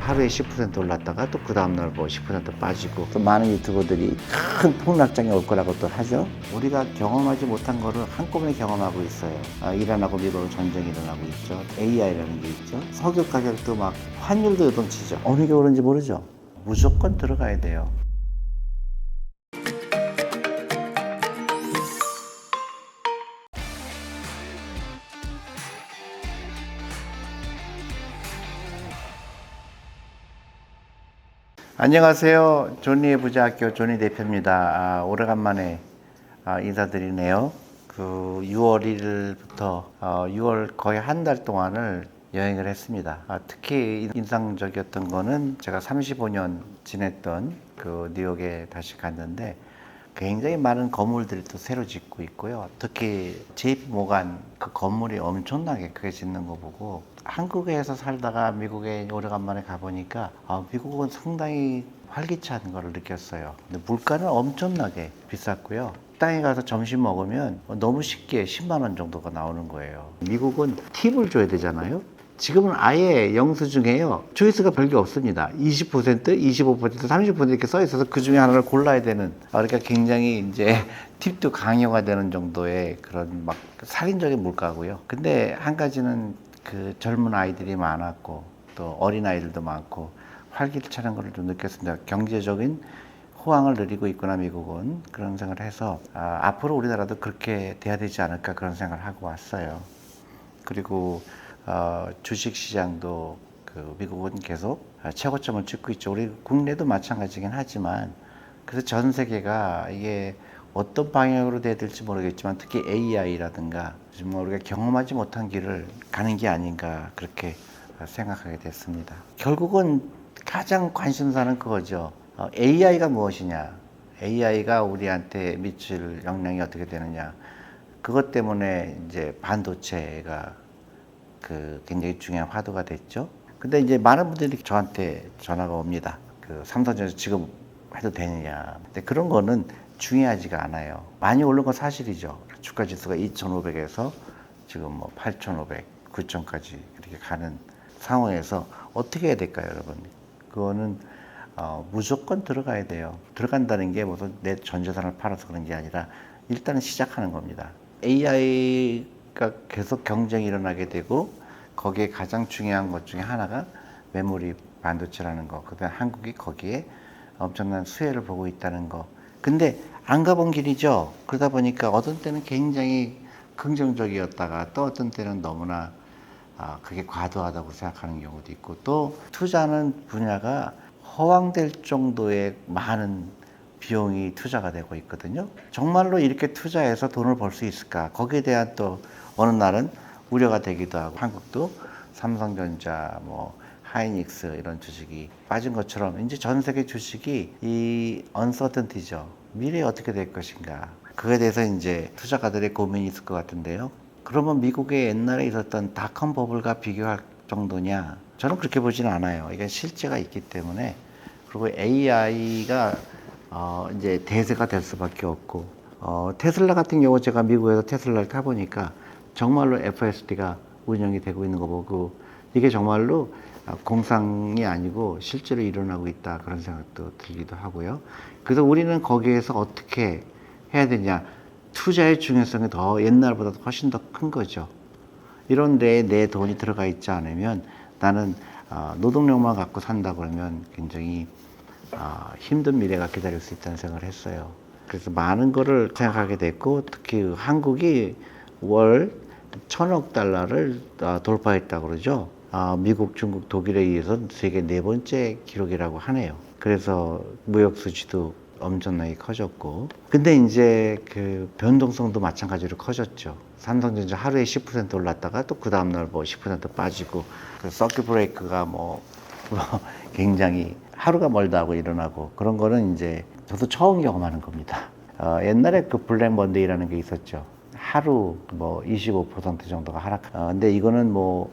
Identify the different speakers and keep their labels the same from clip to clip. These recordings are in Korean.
Speaker 1: 하루에 10% 올랐다가 또 그 다음날 뭐 10% 빠지고 또 많은 유튜버들이 큰 폭락장이 올 거라고 또 하죠. 우리가 경험하지 못한 거를 한꺼번에 경험하고 있어요. 이란하고 미국으로 전쟁이 일어나고 있죠. AI라는 게 있죠. 석유 가격도 막 환율도 요동치죠. 어느 게 오른지 모르죠. 무조건 들어가야 돼요. 안녕하세요. 존리의 부자학교 존리 대표입니다. 오래간만에 인사드리네요. 6월 1일부터 6월 거의 한 달 동안을 여행을 했습니다. 특히 인상적이었던 거는 제가 35년 지냈던 그 뉴욕에 다시 갔는데 굉장히 많은 건물들이 또 새로 짓고 있고요. 특히 JP 모간 그 건물이 엄청나게 크게 짓는 거 보고 한국에서 살다가 미국에 오래간만에 가보니까 미국은 상당히 활기찬 거를 느꼈어요. 근데 물가는 엄청나게 비쌌고요. 식당에 가서 점심 먹으면 너무 쉽게 10만 원 정도가 나오는 거예요. 미국은 팁을 줘야 되잖아요. 지금은 아예 영수증에요. 초이스가 별게 없습니다. 20%, 25%, 30% 이렇게 써 있어서 그 중에 하나를 골라야 되는. 그러니까 굉장히 이제 팁도 강요가 되는 정도의 그런 막 살인적인 물가고요. 근데 한 가지는 그 젊은 아이들이 많았고 또 어린 아이들도 많고 활기차는 걸 좀 느꼈습니다. 경제적인 호황을 누리고 있구나 미국은 그런 생각을 해서 앞으로 우리나라도 그렇게 돼야 되지 않을까 그런 생각을 하고 왔어요. 그리고 주식시장도 그 미국은 계속 최고점을 찍고 있죠. 우리 국내도 마찬가지긴 하지만 그래서 전 세계가 이게 어떤 방향으로 돼야 될지 모르겠지만 특히 AI라든가 정말 우리가 경험하지 못한 길을 가는 게 아닌가 그렇게 생각하게 됐습니다. 결국은 가장 관심사는 그거죠. AI가 무엇이냐? AI가 우리한테 미칠 영향이 어떻게 되느냐? 그것 때문에 이제 반도체가 그 굉장히 중요한 화두가 됐죠. 근데 이제 많은 분들이 저한테 전화가 옵니다. 그 삼성전자 지금 해도 되느냐. 근데 그런 거는 중요하지가 않아요. 많이 오른 건 사실이죠. 주가 지수가 2,500에서 지금 뭐 8,500, 9,000까지 이렇게 가는 상황에서 어떻게 해야 될까요, 여러분? 그거는 무조건 들어가야 돼요. 들어간다는 게 무슨 내 전 재산을 팔아서 그런 게 아니라 일단은 시작하는 겁니다. AI가 계속 경쟁이 일어나게 되고 거기에 가장 중요한 것 중에 하나가 메모리 반도체라는 거. 그다음 한국이 거기에 엄청난 수혜를 보고 있다는 거. 근데 안 가본 길이죠. 그러다 보니까 어떤 때는 굉장히 긍정적이었다가 또 어떤 때는 너무나 그게 과도하다고 생각하는 경우도 있고 또 투자하는 분야가 허황될 정도의 많은 비용이 투자가 되고 있거든요. 정말로 이렇게 투자해서 돈을 벌 수 있을까? 거기에 대한 또 어느 날은 우려가 되기도 하고 한국도 삼성전자, 뭐 하이닉스 이런 주식이 빠진 것처럼 이제 전 세계 주식이 이 언서턴티죠. 미래에 어떻게 될 것인가? 그거에 대해서 이제 투자가들의 고민이 있을 것 같은데요. 그러면 미국에 옛날에 있었던 닷컴 버블과 비교할 정도냐? 저는 그렇게 보지는 않아요. 이게 실제가 있기 때문에. 그리고 AI가 이제 대세가 될 수밖에 없고 테슬라 같은 경우 제가 미국에서 테슬라를 타보니까 정말로 FSD가 운영이 되고 있는 거 보고 이게 정말로 공상이 아니고 실제로 일어나고 있다 그런 생각도 들기도 하고요. 그래서 우리는 거기에서 어떻게 해야 되냐 투자의 중요성이 더 옛날보다 훨씬 더 큰 거죠. 이런데 내 돈이 들어가 있지 않으면 나는 노동력만 갖고 산다 그러면 굉장히 힘든 미래가 기다릴 수 있다는 생각을 했어요. 그래서 많은 거를 생각하게 됐고 특히 한국이 월 1,000억 달러를 돌파했다고 그러죠. 미국, 중국, 독일에 의해서 세계 네 번째 기록이라고 하네요. 그래서 무역 수지도 엄청나게 커졌고 근데 이제 그 변동성도 마찬가지로 커졌죠. 삼성전자 하루에 10% 올랐다가 또 그 다음날 뭐 10% 빠지고 그 서킷 브레이크가 뭐 굉장히 하루가 멀다 하고 일어나고 그런 거는 이제 저도 처음 경험하는 겁니다. 옛날에 그 블랙 먼데이라는 게 있었죠. 하루 뭐 25% 정도가 하락. 근데 이거는 뭐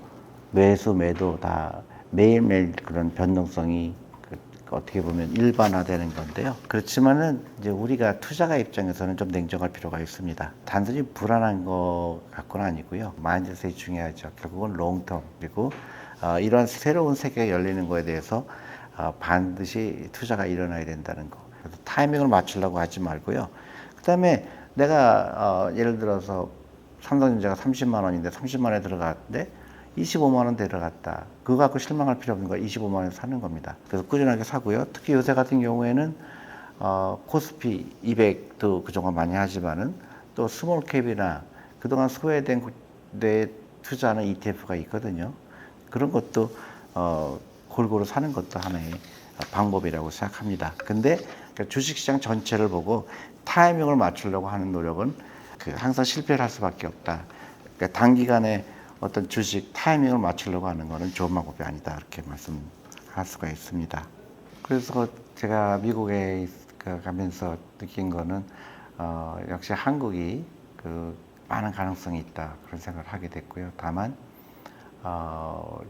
Speaker 1: 매수 매도 다 매일매일 그런 변동성이 어떻게 보면 일반화되는 건데요. 그렇지만은 이제 우리가 투자가 입장에서는 좀 냉정할 필요가 있습니다. 단순히 불안한 거 갖고는 아니고요. 마인드셋이 중요하죠. 결국은 롱텀 그리고 이러한 새로운 세계가 열리는 거에 대해서 반드시 투자가 일어나야 된다는 거. 그래서 타이밍을 맞추려고 하지 말고요. 그다음에 내가 예를 들어서 삼성전자가 30만 원인데 30만 원에 들어갔는데 25만 원 들어갔다. 그거 갖고 실망할 필요 없는 거야. 25만 원에 사는 겁니다. 그래서 꾸준하게 사고요. 특히 요새 같은 경우에는 코스피 200도 그동안 많이 하지만은 또 스몰캡이나 그동안 소외된 데 투자하는 ETF가 있거든요. 그런 것도 골고루 사는 것도 하나의 방법이라고 생각합니다. 근데 주식시장 전체를 보고 타이밍을 맞추려고 하는 노력은 항상 실패를 할 수밖에 없다. 그러니까 단기간에 어떤 주식 타이밍을 맞추려고 하는 것은 좋은 방법이 아니다. 이렇게 말씀할 수가 있습니다. 그래서 제가 미국에 가면서 느낀 거는 역시 한국이 많은 가능성이 있다. 그런 생각을 하게 됐고요. 다만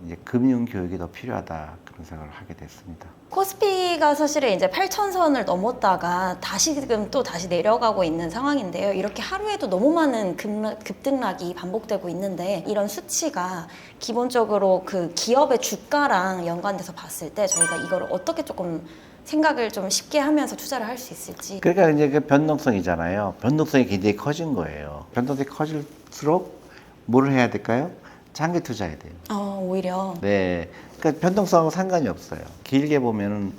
Speaker 1: 이제 금융 교육이 더 필요하다. 그런 생각을 하게 됐습니다.
Speaker 2: 코스피가 사실은 이제 8,000선을 넘었다가 지금 또 다시 내려가고 있는 상황인데요. 이렇게 하루에도 너무 많은 급등락이 반복되고 있는데 이런 수치가 기본적으로 그 기업의 주가랑 연관돼서 봤을 때 저희가 이거를 어떻게 조금 생각을 좀 쉽게 하면서 투자를 할 수 있을지.
Speaker 1: 그러니까 이제 그 변동성이잖아요. 변동성이 굉장히 커진 거예요. 변동성이 커질수록 뭘 해야 될까요? 장기 투자해야 돼요.
Speaker 2: 오히려.
Speaker 1: 네. 그러니까 변동성하고 상관이 없어요. 길게 보면은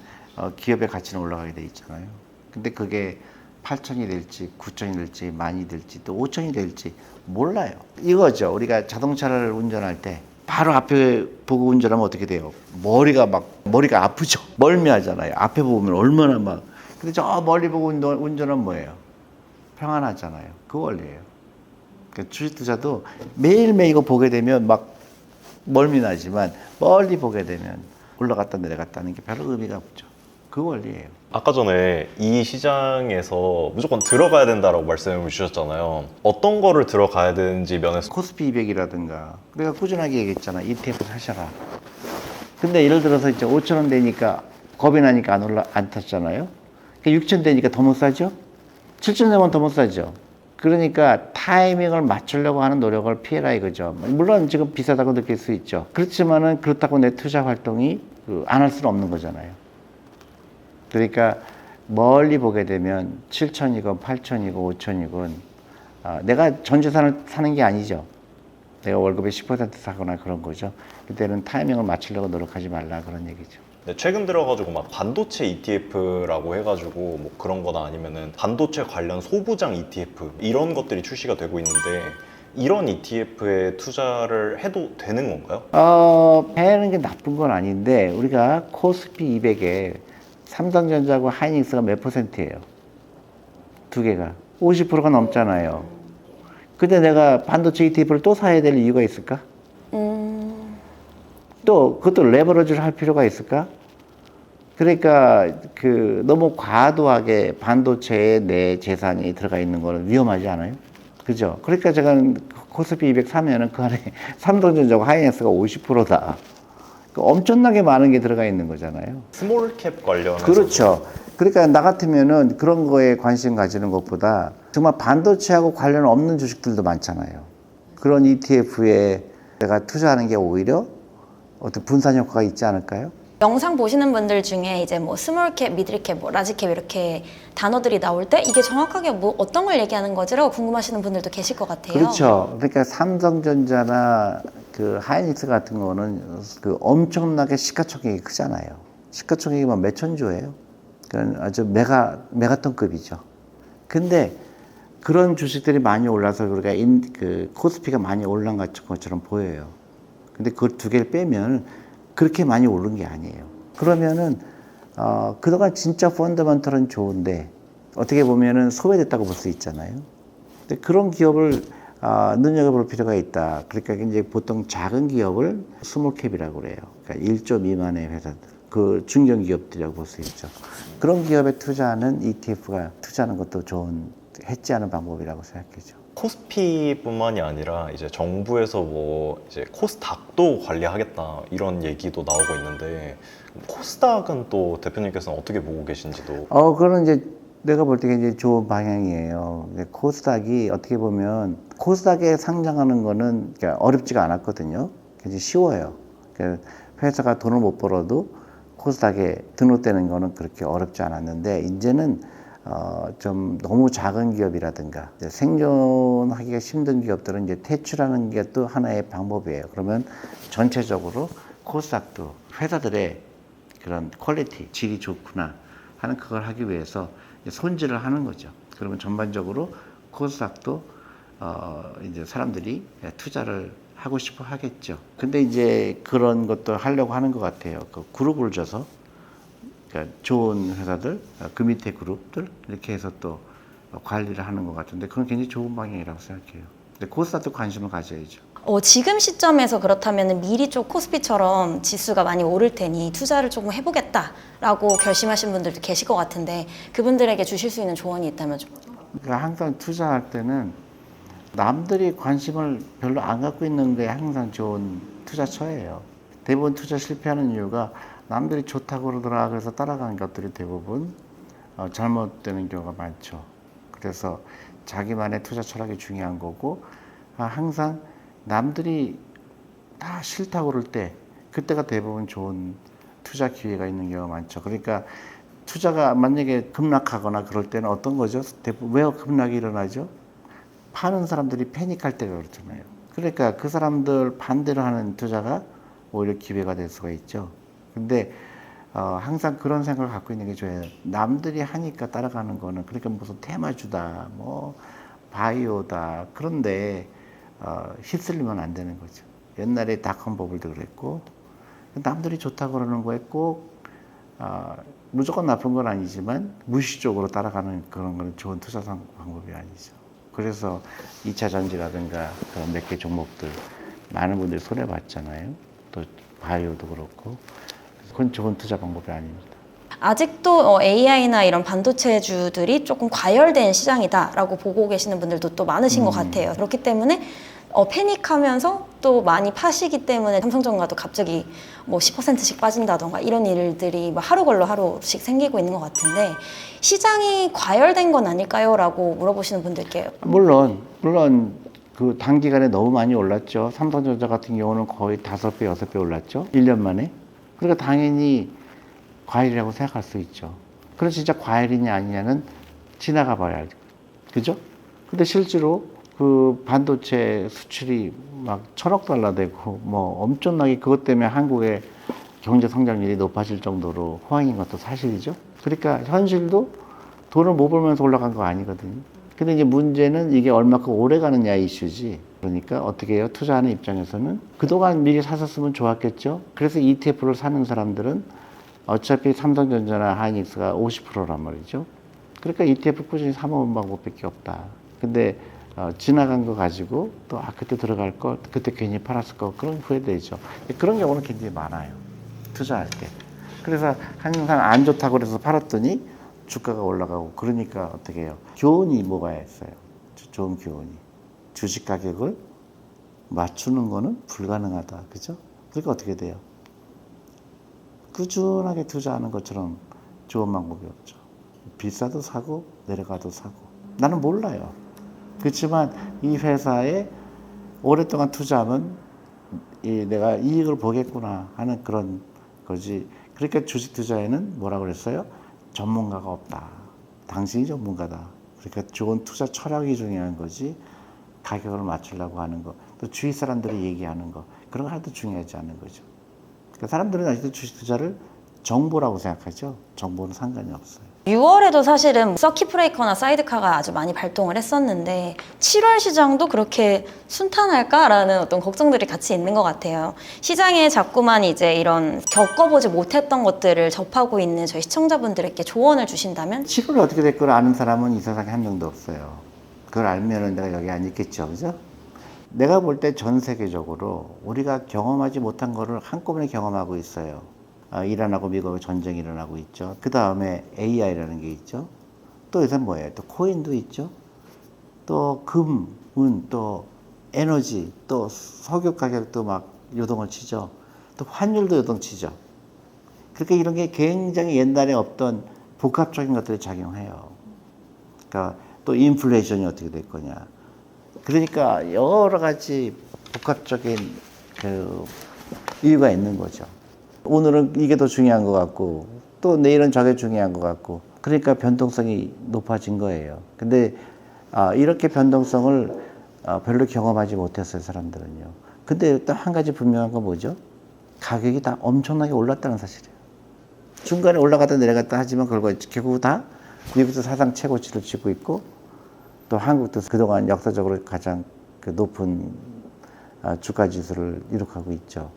Speaker 1: 기업의 가치는 올라가게 돼 있잖아요. 근데 그게 8천이 될지 9천이 될지 10,000이 될지 또 5천이 될지 몰라요. 이거죠. 우리가 자동차를 운전할 때 바로 앞에 보고 운전하면 어떻게 돼요? 머리가 아프죠. 멀미하잖아요. 앞에 보면 얼마나 막. 근데 저 멀리 보고 운전은 뭐예요? 평안하잖아요. 그 원리예요. 그러니까 주식 투자도 매일매일 이거 보게 되면 막 멀미 나지만 멀리 보게 되면 올라갔다 내려갔다는 게 별로 의미가 없죠. 그 원리예요.
Speaker 3: 아까 전에 이 시장에서 무조건 들어가야 된다라고 말씀을 주셨잖아요. 어떤 거를 들어가야 되는지 면에서
Speaker 1: 코스피 200이라든가 내가 꾸준하게 얘기했잖아. ETF 사셔라. 근데 예를 들어서 이제 5,000원 되니까 겁이 나니까 안 탔잖아요. 6,000 되니까 더 못 사죠. 7,000 되면 더 못 사죠. 그러니까 타이밍을 맞추려고 하는 노력을 피해라 이거죠. 물론 지금 비싸다고 느낄 수 있죠. 그렇지만은 그렇다고 내 투자 활동이 안 할 수는 없는 거잖아요. 그러니까 멀리 보게 되면 7천이건 8천이건 5천이건 내가 전 재산을 사는 게 아니죠. 내가 월급의 10% 사거나 그런 거죠. 그때는 타이밍을 맞추려고 노력하지 말라 그런 얘기죠.
Speaker 3: 네, 최근 들어가지고 막 반도체 ETF라고 해가지고 뭐 그런 거나 아니면은 반도체 관련 소부장 ETF 이런 것들이 출시가 되고 있는데 이런 ETF에 투자를 해도 되는 건가요?
Speaker 1: 해는 게 나쁜 건 아닌데 우리가 코스피 200에 삼성전자하고 하이닉스가 몇 %예요? 두 개가 50%가 넘잖아요. 근데 내가 반도체 ETF를 또 사야 될 이유가 있을까? 또 그것도 레버리지를 할 필요가 있을까? 그러니까 너무 과도하게 반도체에 내 재산이 들어가 있는 거는 위험하지 않아요? 그죠? 그러니까 제가 코스피 200 사면은 그 안에 삼성전자하고 하이닉스가 50%다. 엄청나게 많은 게 들어가 있는 거잖아요.
Speaker 3: 스몰캡 관련해서
Speaker 1: 그렇죠. 그러니까 나 같으면은 그런 거에 관심 가지는 것보다 정말 반도체하고 관련 없는 주식들도 많잖아요. 그런 ETF에 내가 투자하는 게 오히려 어떤 분산 효과가 있지 않을까요?
Speaker 2: 영상 보시는 분들 중에 이제 뭐 스몰캡, 미들캡, 뭐 라지캡 이렇게 단어들이 나올 때 이게 정확하게 뭐 어떤 걸 얘기하는 거지라고 궁금하시는 분들도 계실 것 같아요.
Speaker 1: 그렇죠. 그러니까 삼성전자나 하이닉스 같은 거는 엄청나게 시가총액이 크잖아요. 시가총액이 뭐 몇천조예요. 그건 아주 메가톤급이죠. 근데 그런 주식들이 많이 올라서 우리가 코스피가 많이 올라간 것처럼 보여요. 근데 그 두 개를 빼면 그렇게 많이 오른 게 아니에요. 그러면은 그동안 진짜 펀더멘털은 좋은데 어떻게 보면은 소외됐다고 볼 수 있잖아요. 근데 그런 기업을 눈여겨볼 필요가 있다. 그러니까 이제 보통 작은 기업을 스몰캡이라고 그래요. 그러니까 1조 미만의 회사들, 그 중견 기업들이라고 볼 수 있죠. 그런 기업에 투자하는 ETF가 투자하는 것도 좋은 해지하는 방법이라고 생각하죠.
Speaker 3: 코스피뿐만이 아니라 이제 정부에서 뭐 이제 코스닥도 관리하겠다 이런 얘기도 나오고 있는데 코스닥은 또 대표님께서는 어떻게 보고 계신지도.
Speaker 1: 그거는 이제 내가 볼 때 굉장히 좋은 방향이에요. 코스닥이 어떻게 보면 코스닥에 상장하는 거는 어렵지가 않았거든요. 굉장히 쉬워요. 그 회사가 돈을 못 벌어도 코스닥에 등록되는 거는 그렇게 어렵지 않았는데 이제는 좀 너무 작은 기업이라든가 이제 생존하기가 힘든 기업들은 이제 퇴출하는 게 또 하나의 방법이에요. 그러면 전체적으로 코스닥도 회사들의 그런 퀄리티, 질이 좋구나 하는 그걸 하기 위해서 손질을 하는 거죠. 그러면 전반적으로 코스닥도 이제 사람들이 투자를 하고 싶어 하겠죠. 근데 이제 그런 것도 하려고 하는 것 같아요. 그 그룹을 져서 그러니까 좋은 회사들, 그 밑에 그룹들 이렇게 해서 또 관리를 하는 것 같은데 그건 굉장히 좋은 방향이라고 생각해요. 근데 코스닥도 관심을 가져야죠.
Speaker 2: 지금 시점에서 그렇다면 미리 좀 코스피처럼 지수가 많이 오를 테니 투자를 조금 해보겠다라고 결심하신 분들도 계실 것 같은데 그분들에게 주실 수 있는 조언이 있다면 좀.
Speaker 1: 그러니까 항상 투자할 때는 남들이 관심을 별로 안 갖고 있는 게 항상 좋은 투자처예요. 대부분 투자 실패하는 이유가 남들이 좋다고 그러더라 그래서 따라가는 것들이 대부분 잘못되는 경우가 많죠. 그래서 자기만의 투자 철학이 중요한 거고 항상 남들이 다 싫다고 그럴 때 그때가 대부분 좋은 투자 기회가 있는 경우가 많죠. 그러니까 투자가 만약에 급락하거나 그럴 때는 어떤 거죠? 대부분 왜 급락이 일어나죠? 파는 사람들이 패닉할 때가 그렇잖아요. 그러니까 그 사람들 반대로 하는 투자가 오히려 기회가 될 수가 있죠. 근데 항상 그런 생각을 갖고 있는 게 좋아요. 남들이 하니까 따라가는 거는 그러니까 무슨 테마주다, 뭐 바이오다 그런데 휩쓸리면 안 되는 거죠. 옛날에 닷컴 버블도 그랬고 남들이 좋다고 그러는 거에 꼭 무조건 나쁜 건 아니지만 무의식적으로 따라가는 그런 건 좋은 투자 방법이 아니죠. 그래서 2차 전지라든가 그런 몇 개 종목들 많은 분들이 손해봤잖아요. 또 바이오도 그렇고 그건 좋은 투자 방법이 아닙니다.
Speaker 2: 아직도 AI나 이런 반도체주들이 조금 과열된 시장이다라고 보고 계시는 분들도 또 많으신 것 같아요. 그렇기 때문에 패닉하면서 또 많이 파시기 때문에 삼성전자도 갑자기 뭐 10%씩 빠진다던가 이런 일들이 뭐 하루 걸러 하루씩 생기고 있는 것 같은데 시장이 과열된 건 아닐까요? 라고 물어보시는 분들께
Speaker 1: 물론 그 단기간에 너무 많이 올랐죠. 삼성전자 같은 경우는 거의 5배, 6배 올랐죠. 1년 만에. 그러니까 당연히 과열이라고 생각할 수 있죠. 그럼 진짜 과열이냐 아니냐는 지나가 봐야 알죠. 그죠? 근데 실제로 그 반도체 수출이 막 $1,000억 되고 뭐 엄청나게 그것 때문에 한국의 경제 성장률이 높아질 정도로 호황인 것도 사실이죠. 그러니까 현실도 돈을 못 벌면서 올라간 거 아니거든요. 근데 이제 문제는 이게 얼마큼 오래 가느냐 이슈지. 그러니까 어떻게 해요? 투자하는 입장에서는 그동안 미리 샀었으면 좋았겠죠. 그래서 ETF를 사는 사람들은 어차피 삼성전자나 하이닉스가 50%란 말이죠. 그러니까 ETF 꾸준히 사모은 방법밖에 없다. 근데 지나간 거 가지고 또 그때 들어갈 걸 그때 괜히 팔았을 거 그런 후회되죠. 그런 경우는 굉장히 많아요. 투자할 때. 그래서 항상 안 좋다고 그래서 팔았더니 주가가 올라가고 그러니까 어떻게 해요? 교훈이 뭐가 있어요? 좋은 교훈이. 주식 가격을 맞추는 거는 불가능하다. 그죠? 그러니까 어떻게 돼요? 꾸준하게 투자하는 것처럼 좋은 방법이 없죠. 비싸도 사고 내려가도 사고. 나는 몰라요. 그렇지만 이 회사에 오랫동안 투자하면 내가 이익을 보겠구나 하는 그런 거지. 그러니까 주식 투자에는 뭐라고 그랬어요? 전문가가 없다. 당신이 전문가다. 그러니까 좋은 투자 철학이 중요한 거지. 가격을 맞추려고 하는 거. 또 주위 사람들이 얘기하는 거. 그런 거 하나도 중요하지 않은 거죠. 그러니까 사람들은 아직도 주식 투자를 정보라고 생각하죠. 정보는 상관이 없어요.
Speaker 2: 6월에도 사실은 서킷 브레이커나 사이드카가 아주 많이 발동을 했었는데 7월 시장도 그렇게 순탄할까라는 어떤 걱정들이 같이 있는 것 같아요. 시장에 자꾸만 이제 이런 겪어보지 못했던 것들을 접하고 있는 저희 시청자분들에게 조언을 주신다면?
Speaker 1: 7월에 어떻게 될 걸 아는 사람은 이 세상에 한 명도 없어요. 그걸 알면은 내가 여기 안 있겠죠. 그죠? 내가 볼 때 전 세계적으로 우리가 경험하지 못한 거를 한꺼번에 경험하고 있어요. 이란하고 미국의 전쟁이 일어나고 있죠. 그 다음에 AI라는 게 있죠. 또 요새 뭐예요? 또 코인도 있죠. 또 금, 은, 또 에너지, 또 석유 가격도 막 요동을 치죠. 또 환율도 요동치죠. 그러니까 이런 게 굉장히 옛날에 없던 복합적인 것들이 작용해요. 그러니까 또 인플레이션이 어떻게 될 거냐. 그러니까 여러 가지 복합적인 그 이유가 있는 거죠. 오늘은 이게 더 중요한 것 같고 또 내일은 저게 중요한 것 같고 그러니까 변동성이 높아진 거예요. 근데 이렇게 변동성을 별로 경험하지 못했어요, 사람들은요. 근데 또 한 가지 분명한 건 뭐죠? 가격이 다 엄청나게 올랐다는 사실이에요. 중간에 올라갔다 내려갔다 하지만 그걸 결국 다 미국도 사상 최고치를 치고 있고 또 한국도 그동안 역사적으로 가장 그 높은 주가 지수를 이룩하고 있죠.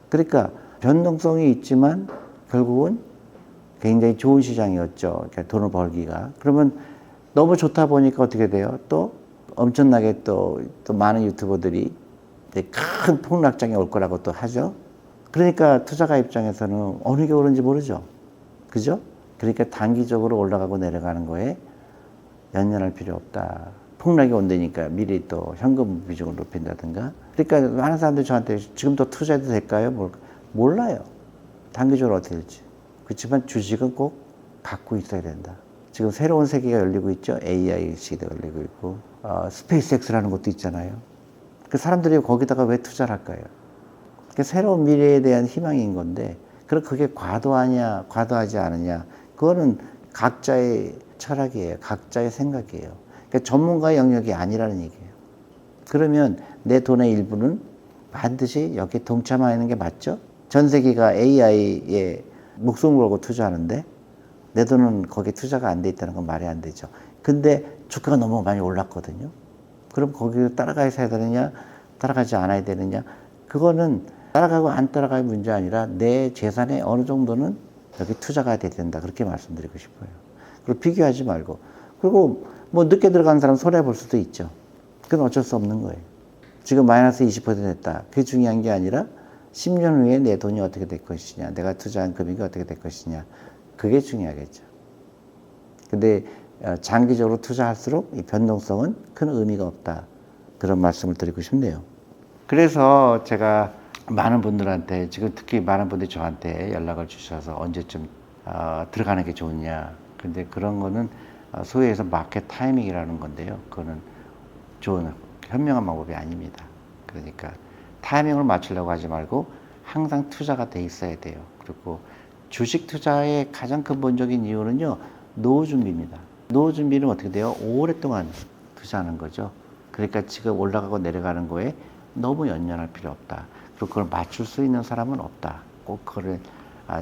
Speaker 1: 그러니까 변동성이 있지만 결국은 굉장히 좋은 시장이었죠. 그러니까 돈을 벌기가. 그러면 너무 좋다 보니까 어떻게 돼요? 또 엄청나게 또 많은 유튜버들이 큰 폭락장에 올 거라고 또 하죠. 그러니까 투자가 입장에서는 어느 게 오른지 모르죠. 그죠? 그러니까 단기적으로 올라가고 내려가는 거에 연연할 필요 없다. 폭락이 온다니까 미리 또 현금 비중을 높인다든가. 그러니까 많은 사람들이 저한테 지금 더 투자해도 될까요? 몰라요. 단기적으로 어떻게 될지. 그렇지만 주식은 꼭 갖고 있어야 된다. 지금 새로운 세계가 열리고 있죠. AI 시대가 열리고 있고 스페이스X라는 것도 있잖아요. 그 사람들이 거기다가 왜 투자를 할까요? 그게 새로운 미래에 대한 희망인 건데 그럼 그게 과도하냐 과도하지 않느냐 그거는 각자의 철학이에요. 각자의 생각이에요. 그러니까 전문가의 영역이 아니라는 얘기예요. 그러면 내 돈의 일부는 반드시 여기에 동참하는 게 맞죠? 전 세계가 AI에 목숨을 걸고 투자하는데 내 돈은 거기에 투자가 안 돼 있다는 건 말이 안 되죠. 근데 주가가 너무 많이 올랐거든요. 그럼 거기를 따라가야 되느냐 따라가지 않아야 되느냐 그거는 따라가고 안 따라가는 문제 아니라 내 재산의 어느 정도는 여기 투자가 돼야 된다. 그렇게 말씀드리고 싶어요. 그리고 비교하지 말고. 그리고 뭐 늦게 들어간 사람 손해볼 수도 있죠. 그건 어쩔 수 없는 거예요. 지금 마이너스 20% 됐다. 그게 중요한 게 아니라 10년 후에 내 돈이 어떻게 될 것이냐. 내가 투자한 금액이 어떻게 될 것이냐. 그게 중요하겠죠. 근데 장기적으로 투자할수록 이 변동성은 큰 의미가 없다. 그런 말씀을 드리고 싶네요. 그래서 제가 많은 분들한테 지금 특히 많은 분들이 저한테 연락을 주셔서 언제쯤 들어가는 게 좋냐. 근데 그런 거는 소위 해서 마켓 타이밍이라는 건데요. 그거는 좋은 현명한 방법이 아닙니다. 그러니까 타이밍을 맞추려고 하지 말고 항상 투자가 돼 있어야 돼요. 그리고 주식 투자의 가장 근본적인 이유는요. 노후 준비입니다. 노후 준비는 어떻게 돼요? 오랫동안 투자하는 거죠. 그러니까 지금 올라가고 내려가는 거에 너무 연연할 필요 없다. 그리고 그걸 맞출 수 있는 사람은 없다. 꼭 그거를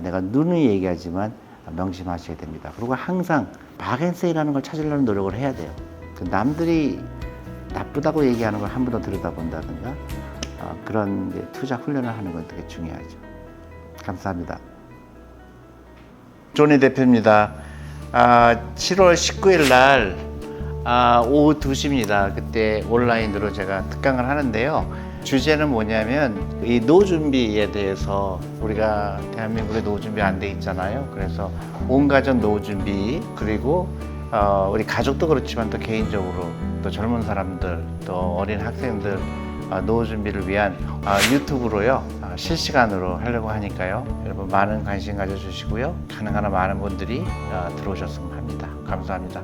Speaker 1: 내가 누누이 얘기하지만 명심하셔야 됩니다. 그리고 항상 박앤세일하는 걸 찾으려는 노력을 해야 돼요. 그 남들이 나쁘다고 얘기하는 걸 한 번 더 들여다본다든가 그런 투자 훈련을 하는 건 되게 중요하죠. 감사합니다. 조니 대표입니다. 7월 19일 날 오후 2시입니다. 그때 온라인으로 제가 특강을 하는데요. 주제는 뭐냐면 이 노후 준비에 대해서 우리가 대한민국에 노후 준비 안 돼 있잖아요. 그래서 온 가족 노후 준비 그리고 우리 가족도 그렇지만 또 개인적으로 또 젊은 사람들 또 어린 학생들 노후 준비를 위한 유튜브로요 실시간으로 하려고 하니까요. 여러분 많은 관심 가져주시고요. 가능한 많은 분들이 들어오셨으면 합니다. 감사합니다.